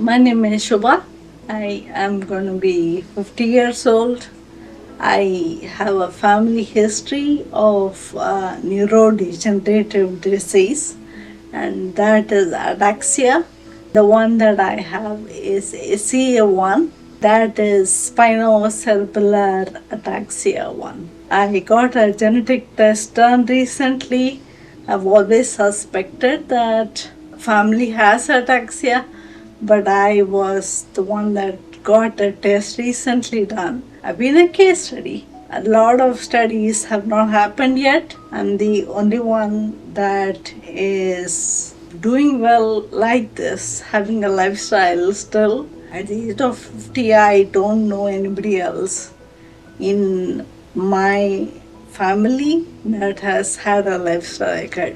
My name is Shubha. I am going to be 50 years old. I have a family history of neurodegenerative disease, and that is ataxia. The one that I have is SCA1, that is Spinocerebellar Ataxia 1. I got a genetic test done recently. I've always suspected that family has ataxia, but I was the one that got a test recently done. I've been a case study. A lot of studies have not happened yet. I'm the only one that is doing well like this, having a lifestyle still. At the age of 50, I don't know anybody else in my family that has had a lifestyle like that.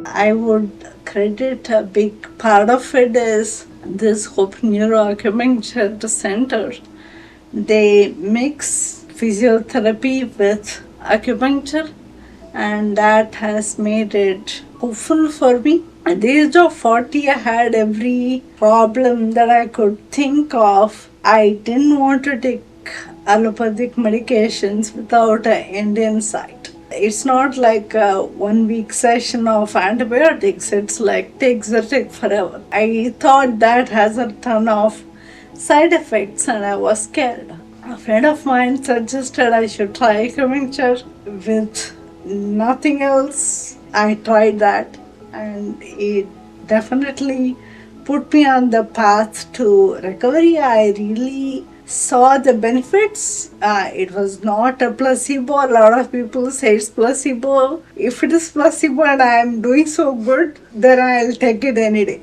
I would credit a big part of it is this Hope Neuro-Acupuncture Center. They mix physiotherapy with acupuncture, and that has made it hopeful for me. At the age of 40, I had every problem that I could think of. I didn't want to take allopathic medications without an end in sight. It's not like a 1 week session of antibiotics. It's like take Zyrtec forever. I thought that has a ton of side effects and I was scared. A friend of mine suggested I should try acupuncture with nothing else. I tried that and it definitely put me on the path to recovery. I really saw the benefits. It was not a placebo. A lot of people say it's placebo. If it is placebo and I am doing so good, then I'll take it any day.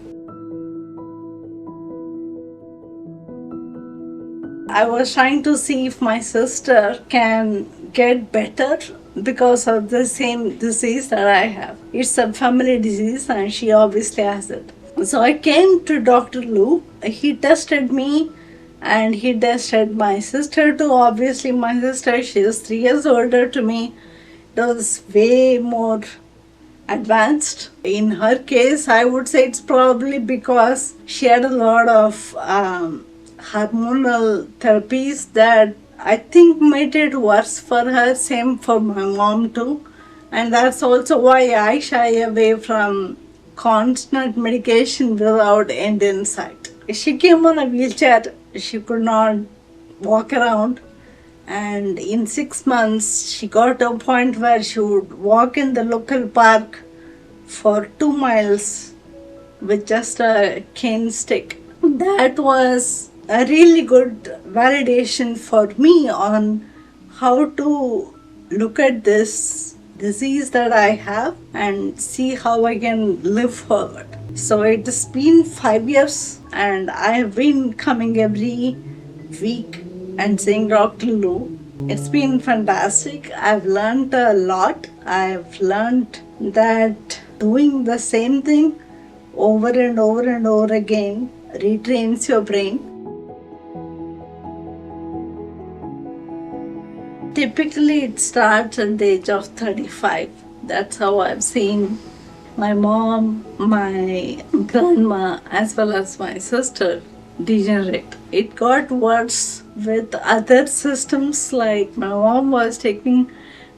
I was trying to see if my sister can get better because of the same disease that I have. It's a family disease and she obviously has it. So I came to Dr. Lou. He tested me and he tested my sister too. Obviously my sister, she is 3 years older to me. It was way more advanced. In her case, I would say it's probably because she had a lot of hormonal therapies that I think made it worse for her. Same for my mom too. And that's also why I shy away from constant medication without end in sight. She came on a wheelchair. She could not walk around. And in 6 months, she got to a point where she would walk in the local park for 2 miles with just a cane stick. That was a really good validation for me on how to look at this disease that I have and see how I can live forward. So it's been 5 years and I have been coming every week and seeing Dr. Lou. It's been fantastic. I've learned a lot. I've learned that doing the same thing over and over and over again retrains your brain. Typically, it starts at the age of 35. That's how I've seen my mom, my grandma, as well as my sister degenerate. It got worse with other systems, like my mom was taking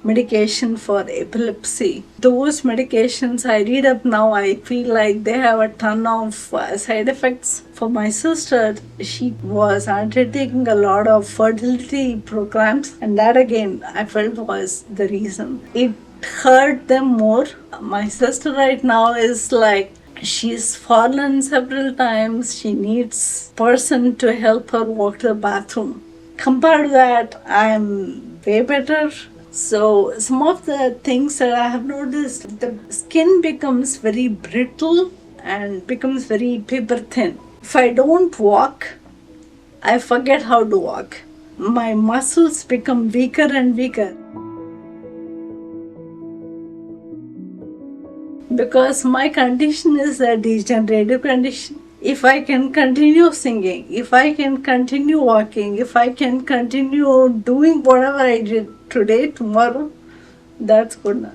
medication for epilepsy. Those medications I read up now, I feel like they have a ton of side effects. For my sister, she was undertaking a lot of fertility programs, and that again I felt was the reason. It hurt them more. My sister right now is like, she's fallen several times. She needs person to help her walk to the bathroom. Compared to that, I'm way better. So some of the things that I have noticed, the skin becomes very brittle and becomes very paper thin. If I don't walk, I forget how to walk. My muscles become weaker and weaker. Because my condition is a degenerative condition. If I can continue singing, if I can continue walking, if I can continue doing whatever I did today, tomorrow, that's good enough.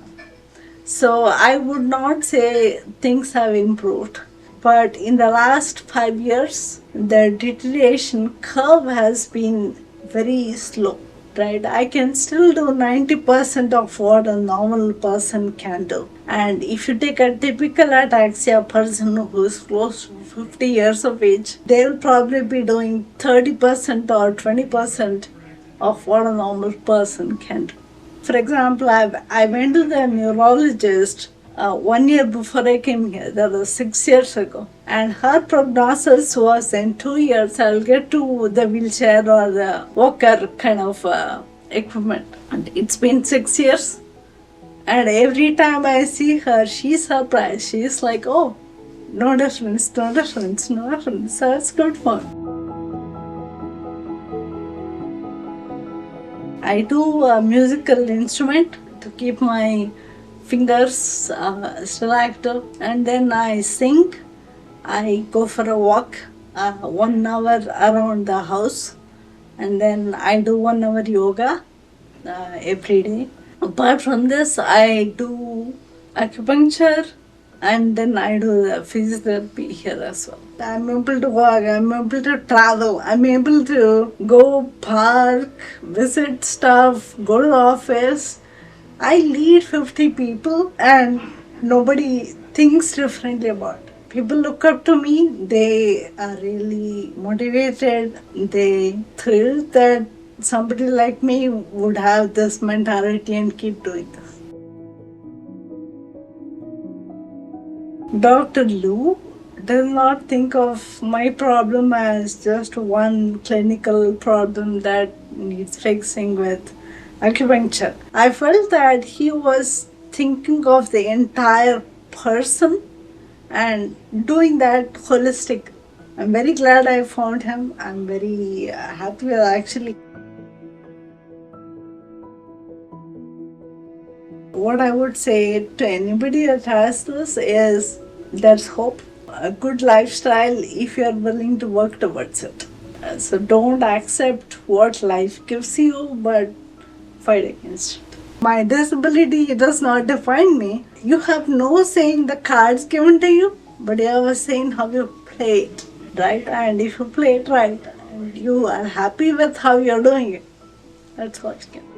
So I would not say things have improved. But in the last 5 years, the deterioration curve has been very slow, right? I can still do 90% of what a normal person can do. And if you take a typical ataxia person who is close to 50 years of age, they'll probably be doing 30% or 20% of what a normal person can do. For example, I went to the neurologist 1 year before I came here, that was 6 years ago. And her prognosis was in 2 years I'll get to the wheelchair or the walker kind of equipment. And it's been 6 years. And every time I see her, she's surprised. She's like, oh, no difference, no difference, no difference. So it's good for me. I do a musical instrument to keep my fingers still active, and then I sing. I go for a walk 1 hour around the house, and then I do 1 hour yoga every day. Apart from this, I do acupuncture, and then I do the physiotherapy here as well. I'm able to walk, I'm able to travel, I'm able to go park, visit stuff, go to the office. I lead 50 people and nobody thinks differently about it. People look up to me, they are really motivated, they thrilled that somebody like me would have this mentality and keep doing this. Dr. Lou does not think of my problem as just one clinical problem that needs fixing with acupuncture. I felt that he was thinking of the entire person and doing that holistic. I'm very glad I found him. I'm very happy actually. What I would say to anybody that has this is there's hope, a good lifestyle if you're willing to work towards it. So don't accept what life gives you, but fight against it. My disability does not define me. You have no say in the cards given to you, but you have a say in how you play it, right? And if you play it right and you are happy with how you're doing it, that's what you can.